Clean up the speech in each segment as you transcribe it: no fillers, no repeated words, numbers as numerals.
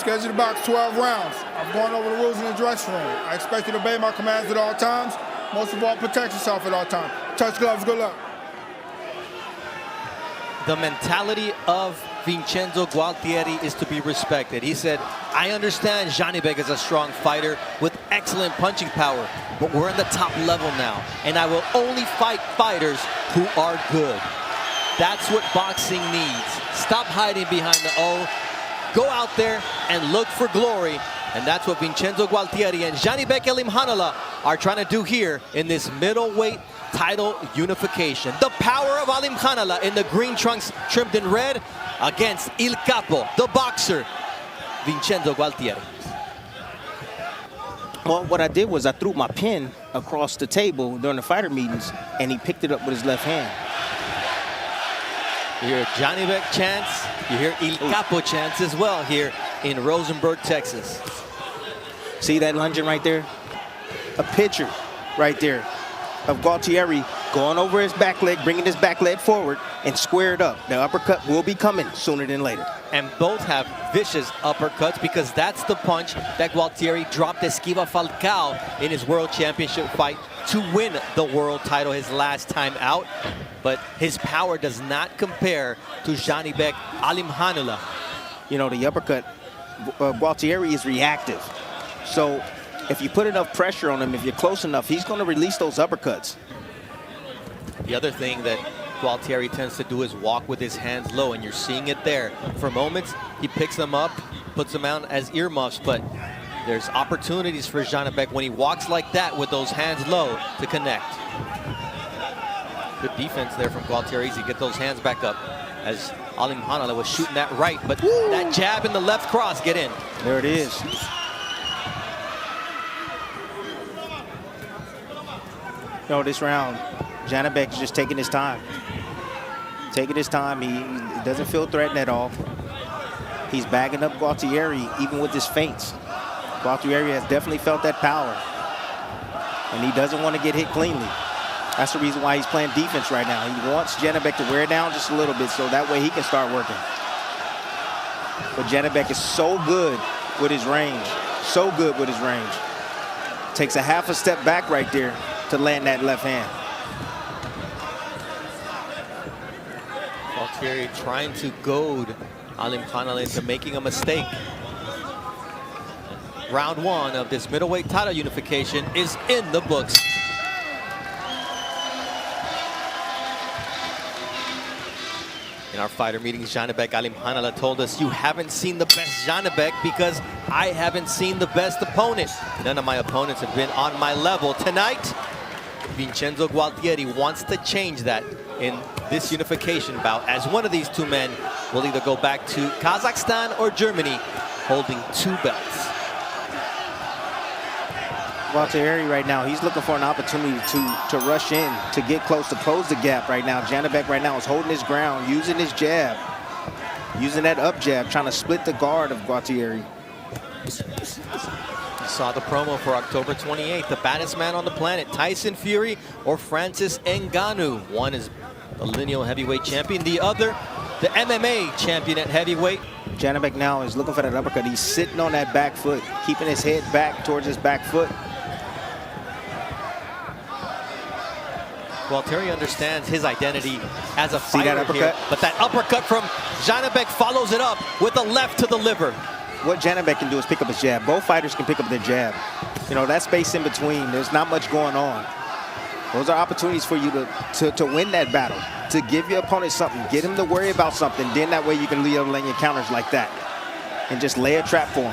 scheduled to box 12 rounds. I've gone over the rules in the dressing room. I expect you to obey my commands at all times. Most of all, protect yourself at all times. Touch gloves, good luck. The mentality of Vincenzo Gualtieri is to be respected. He said, I understand Janibek is a strong fighter with excellent punching power, but we're in the top level now, and I will only fight fighters who are good. That's what boxing needs. Stop hiding behind the O. Go out there and look for glory. And that's what Vincenzo Gualtieri and Janibek Alimkhanuly are trying to do here in this middleweight title unification. The power of Alimkhanuly in the green trunks trimmed in red against Il Capo, the boxer, Vincenzo Gualtieri. Well, what I did was I threw my pen across the table during the fighter meetings, and he picked it up with his left hand. You hear Janibek chants, you hear Il Capo chants as well here in Rosenberg, Texas. See that lunging right there? A picture right there of Gualtieri going over his back leg, bringing his back leg forward and squared up. The uppercut will be coming sooner than later. And both have vicious uppercuts because that's the punch that Gualtieri dropped Esquiva Falcao in his world championship fight to win the world title his last time out. But his power does not compare to Janibek Alimkhanuly. You know, the uppercut, Gualtieri is reactive. So if you put enough pressure on him, if you're close enough, he's going to release those uppercuts. The other thing that Gualtieri tends to do is walk with his hands low, and you're seeing it there. For moments, he picks them up, puts them out as earmuffs, but there's opportunities for Janibek when he walks like that with those hands low to connect. Good defense there from Gualtieri to get those hands back up as Alimkhanuly was shooting that right, but that jab in the left cross, get in. There it is. You know, this round, Janibek is just taking his time. Taking his time. He doesn't feel threatened at all. He's bagging up Gualtieri even with his feints. Gualtieri has definitely felt that power. And he doesn't want to get hit cleanly. That's the reason why he's playing defense right now. He wants Janibek to wear down just a little bit so that way he can start working. But Janibek is so good with his range. So good with his range. Takes a half a step back right there to land that left hand. Gualtieri trying to goad Alimkhanuly into making a mistake. Round one of this middleweight title unification is in the books. In our fighter meetings, Janibek Alimkhanuly told us, you haven't seen the best Janibek because I haven't seen the best opponent. None of my opponents have been on my level. Tonight, Vincenzo Gualtieri wants to change that in this unification bout, as one of these two men will either go back to Kazakhstan or Germany holding two belts. Gualtieri right now, he's looking for an opportunity to rush in, to get close, to close the gap right now. Janibek right now is holding his ground, using his jab, using that up jab, trying to split the guard of Gualtieri. You saw the promo for October 28th. The baddest man on the planet, Tyson Fury or Francis Ngannou. One is the lineal heavyweight champion, the other the MMA champion at heavyweight. Janibek now is looking for that uppercut. He's sitting on that back foot, keeping his head back towards his back foot. Gualtieri understands his identity as a fighter. See that uppercut? Here, but that uppercut from Janibek follows it up with a left to the liver. What Janibek can do is pick up his jab. Both fighters can pick up their jab. You know, that space in between, there's not much going on. Those are opportunities for you to win that battle, to give your opponent something, get him to worry about something. Then that way you can lead lane your counters like that and just lay a trap for him.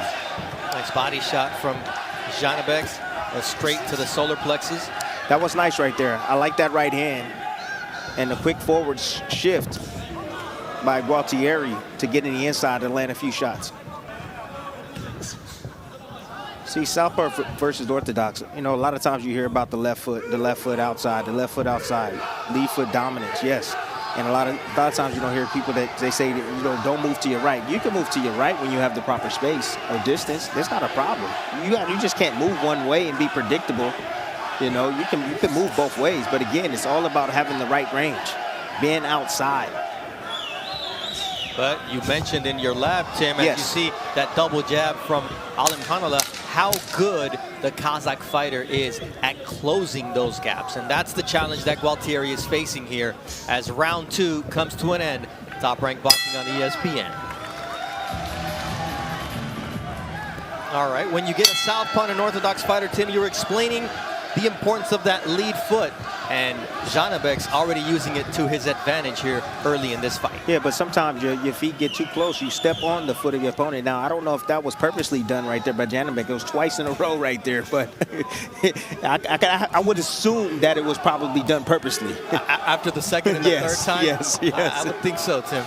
Nice body shot from Janibek, straight to the solar plexus. That was nice right there. I like that right hand and the quick forward shift by Gualtieri to get in the inside and land a few shots. See, southpaw versus orthodox. You know, a lot of times you hear about the left foot outside, lead foot dominance, yes. And a lot of times you don't hear people that they say, that, you know, don't move to your right. You can move to your right when you have the proper space or distance. That's not a problem. You just can't move one way and be predictable. You know, you can move both ways. But again, it's all about having the right range, being outside. But you mentioned in your lab, Tim, as Yes. you see that double jab from Alimkhanuly, how good the Kazakh fighter is at closing those gaps. And that's the challenge that Gualtieri is facing here as round 2 comes to an end. Top Rank Boxing on ESPN. All right, when you get a southpaw and an orthodox fighter, Tim, you were explaining the importance of that lead foot. And Janibek's already using it to his advantage here early in this fight. Yeah, but sometimes your feet get too close. You step on the foot of your opponent. Now, I don't know if that was purposely done right there by Janibek. It was twice in a row right there. But I would assume that it was probably done purposely. After the second and the third time? Yes. I would think so, Tim.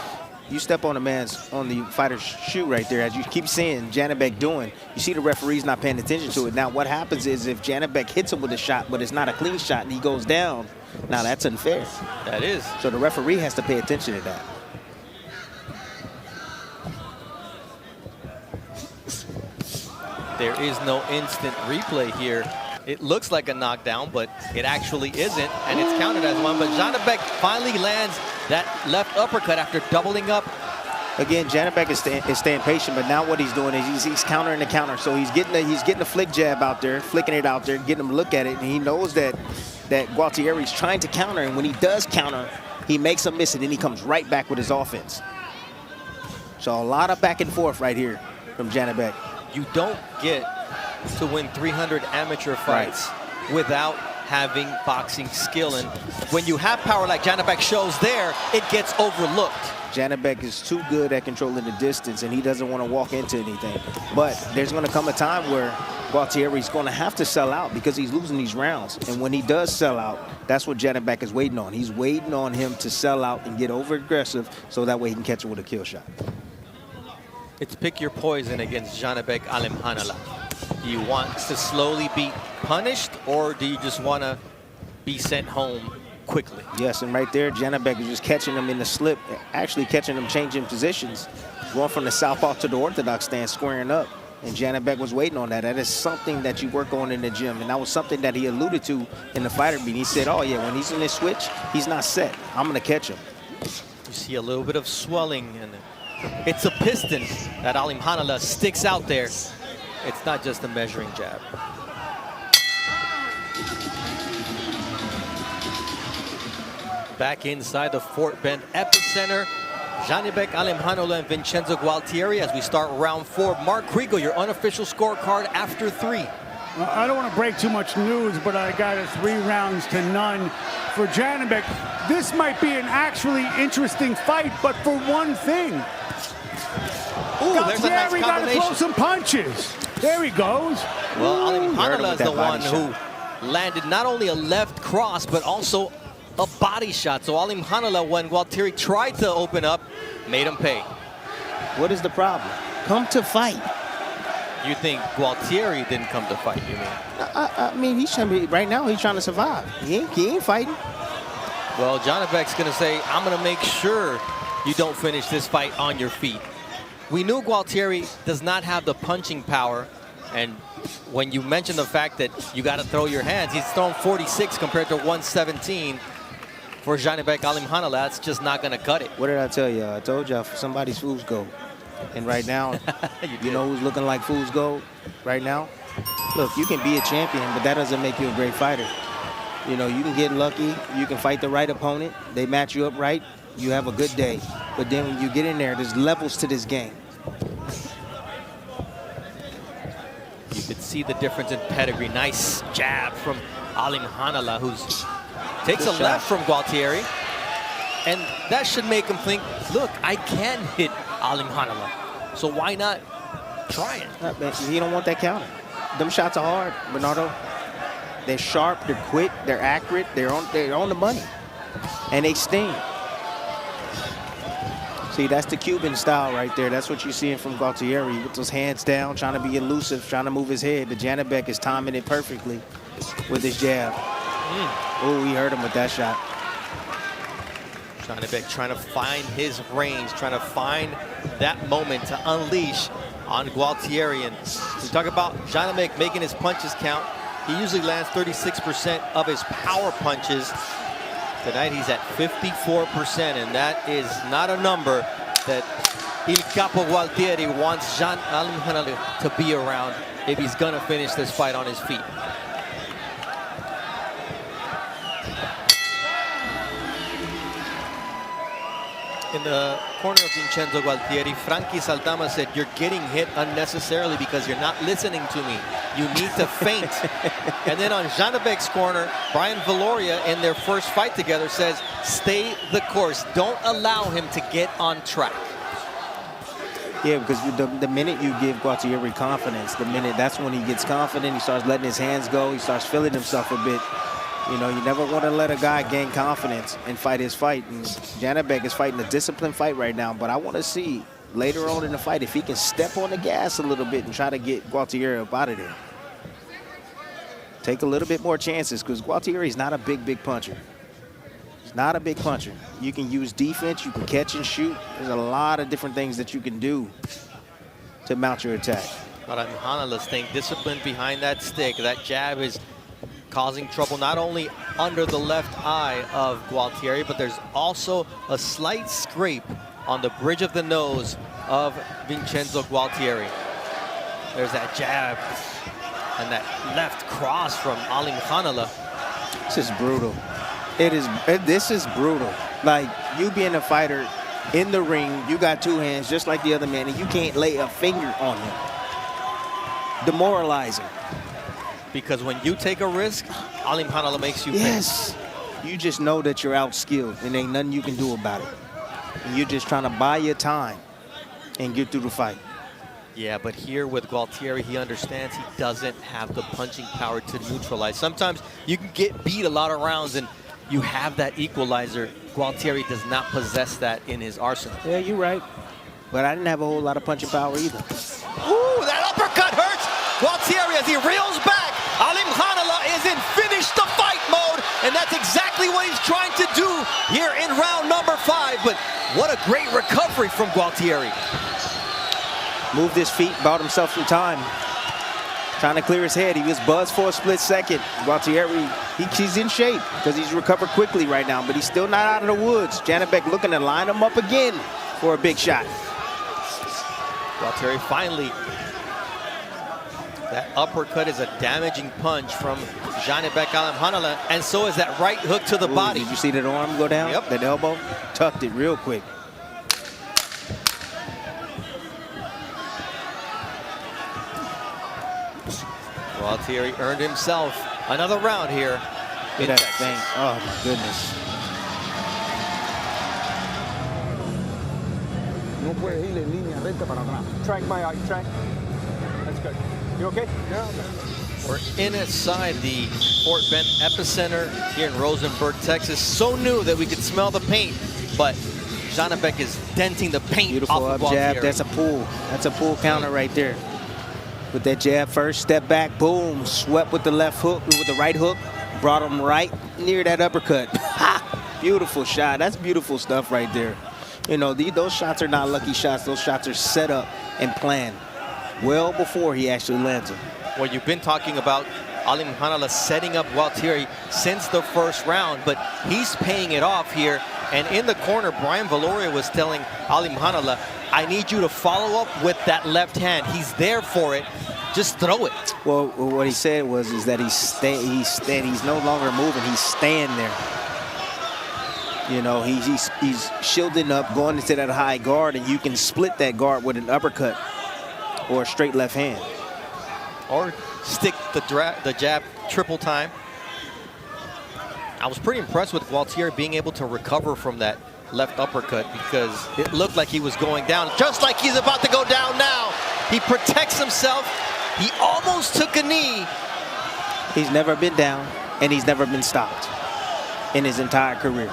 You step on the fighter's shoe right there, as you keep seeing Janibek doing. You see the referee's not paying attention to it. Now, what happens is if Janibek hits him with a shot, but it's not a clean shot, and he goes down, now that's unfair. That is. So the referee has to pay attention to that. There is no instant replay here. It looks like a knockdown, but it actually isn't, and it's counted as one. But Janibek finally lands that left uppercut after doubling up. Again, Janibek is staying patient, but now what he's doing is he's countering the counter. So he's getting a flick jab out there, flicking it out there, getting him to look at it, and he knows that Gualtieri's trying to counter, and when he does counter, he makes a miss, and then he comes right back with his offense. So a lot of back and forth right here from Janibek. You don't get to win 300 amateur fights without having boxing skill. And when you have power like Janibek shows there, it gets overlooked. Janibek is too good at controlling the distance, and he doesn't want to walk into anything. But there's going to come a time where Gualtieri's going to have to sell out because he's losing these rounds. And when he does sell out, that's what Janibek is waiting on. He's waiting on him to sell out and get over-aggressive so that way he can catch him with a kill shot. It's pick your poison against Janibek Alimkhanuly. Do you want to slowly be punished, or do you just want to be sent home quickly? Yes, and right there, Janibek is just catching him in the slip, actually catching him changing positions, going from the southpaw to the orthodox stance, squaring up. And Janibek was waiting on that. That is something that you work on in the gym, and that was something that he alluded to in the fighter meeting. He said, oh yeah, when he's in this switch, he's not set. I'm going to catch him. You see a little bit of swelling, and it's a piston that Alimkhanuly sticks out there. It's not just a measuring jab. Back inside the Fort Bend Epicenter, Janibek Alimkhanuly and Vincenzo Gualtieri as we start round 4. Mark Kriegel, your unofficial scorecard after 3. Well, I don't want to break too much news, but I got a 3-0 for Janibek. This might be an actually interesting fight, but for one thing. Ooh, there's a nice Gualtieri got to throw combination. some punches. There he goes. Well, Heard him Alimkhanuly with is the that body one shot. who landed not only a left cross, but also a body shot. So Alimkhanuly, when Gualtieri tried to open up, made him pay. What is the problem? Come to fight. You think Gualtieri didn't come to fight, you mean? I mean, he's trying to be, right now he's trying to survive. He ain't fighting. Well, Janibek's going to say, I'm going to make sure you don't finish this fight on your feet. We knew Gualtieri does not have the punching power. And when you mention the fact that you got to throw your hands, he's thrown 46 compared to 117 for Janibek Alimkhanuly. That's just not going to cut it. What did I tell you? I told you somebody's fool's gold. And right now, you know who's looking like fool's gold right now? Look, you can be a champion, but that doesn't make you a great fighter. You know, you can get lucky. You can fight the right opponent. They match you up right. You have a good day. But then when you get in there, there's levels to this game. You could see the difference in pedigree. Nice jab from Alimkhanuly, who takes a left from Gualtieri. And that should make him think, look, I can hit Alimkhanuly. So why not try it? He don't want that counter. Them shots are hard, Bernardo. They're sharp, they're quick, they're accurate, they're on the money. And they sting. See, that's the Cuban style right there. That's what you're seeing from Gualtieri with those hands down, trying to be elusive, trying to move his head. But Janibek is timing it perfectly with his jab. Oh, he hurt him with that shot. Janibek trying to find his range, trying to find that moment to unleash on Gualtieri. And we talk about Janibek making his punches count. He usually lands 36% of his power punches. Tonight he's at 54%, and that is not a number that Il Capo Gualtieri wants Janibek Alimkhanuly to be around if he's gonna finish this fight on his feet. In the corner of Vincenzo Gualtieri, Frankie Saldama said, "You're getting hit unnecessarily because you're not listening to me. You need to feint." And then on Janibek's corner, Brian Valoria, in their first fight together, says, "Stay the course. Don't allow him to get on track." Yeah, because the minute you give Gualtieri confidence, that's when he gets confident. He starts letting his hands go. He starts feeling himself a bit. You know, you never want to let a guy gain confidence and fight his fight. And Janibek is fighting a disciplined fight right now. But I want to see later on in the fight if he can step on the gas a little bit and try to get Gualtieri up out of there. Take a little bit more chances because Gualtieri is not a big puncher. He's not a big puncher. You can use defense. You can catch and shoot. There's a lot of different things that you can do to mount your attack. But Alimkhanuly staying disciplined behind that stick. That jab is causing trouble not only under the left eye of Gualtieri, but there's also a slight scrape on the bridge of the nose of Vincenzo Gualtieri. There's that jab and that left cross from Alimkhanuly. This is brutal. This is brutal. Like, you being a fighter in the ring, you got two hands just like the other man, and you can't lay a finger on him. Demoralizing. Because when you take a risk, Alimkhanuly makes you yes. You just know that you're outskilled and ain't nothing you can do about it. And you're just trying to buy your time and get through the fight. Yeah, but here with Gualtieri, he understands he doesn't have the punching power to neutralize. Sometimes you can get beat a lot of rounds and you have that equalizer. Gualtieri does not possess that in his arsenal. Yeah, you're right. But I didn't have a whole lot of punching power either. Ooh, that uppercut hurts Gualtieri as he reels back. Alimkhanuly is in finish the fight mode, and that's exactly what he's trying to do here in round number 5. But what a great recovery from Gualtieri. Moved his feet, bought himself some time. Trying to clear his head. He was buzzed for a split second. Gualtieri, he's in shape because he's recovered quickly right now, but he's still not out of the woods. Janibek looking to line him up again for a big shot. Gualtieri finally. That uppercut is a damaging punch from Janibek Alimkhanuly, and so is that right hook to the body. Did you see that arm go down? Yep. That elbow? Tucked it real quick. Gualtieri earned himself another round here in that Texas. thing. Oh, my goodness. No puedes ir en línea recta para atrás. Track my eye, track. That's good. You okay? Yeah, man. We're inside the Fort Bend Epicenter here in Rosenberg, Texas. So new that we could smell the paint, but Janibek is denting the paint. Beautiful off up of jab. Gualtieri. That's a pull. That's a pull counter right there. With that jab first, step back, boom, swept with the left hook, with the right hook, brought him right near that uppercut. Beautiful shot. That's beautiful stuff right there. You know, those shots are not lucky shots. Those shots are set up and planned well before he actually lands them. Well, you've been talking about Alimkhanuly setting up Gualtieri since the first round, but he's paying it off here. And in the corner, Brian Valoria was telling Alimkhanuly, I need you to follow up with that left hand. He's there for it. Just throw it. Well, what he said is that he's no longer moving. He's staying there. You know, he's shielding up, going into that high guard, and you can split that guard with an uppercut or a straight left hand. Or stick the jab triple time. I was pretty impressed with Gualtieri being able to recover from that left uppercut because it looked like he was going down, just like he's about to go down now. He protects himself. He almost took a knee. He's never been down, and he's never been stopped in his entire career.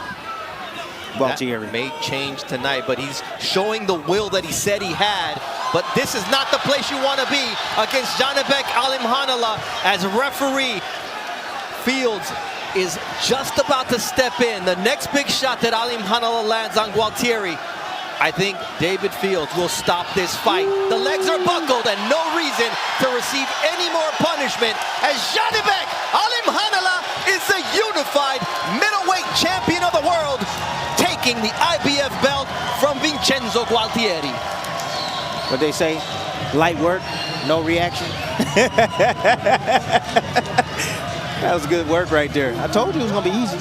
Gualtieri. That may change tonight, but he's showing the will that he said he had. But this is not the place you want to be against Janibek Alimkhanuly, as referee Fields is just about to step in. The next big shot that Alimkhanuly lands on Gualtieri, I think David Fields will stop this fight. The legs are buckled and no reason to receive any more punishment, as Janibek Alimkhanuly is the unified middleweight champion of the world, taking the IBF belt from Vincenzo Gualtieri. What they say, light work, no reaction. That was good work right there. I told you it was gonna be easy.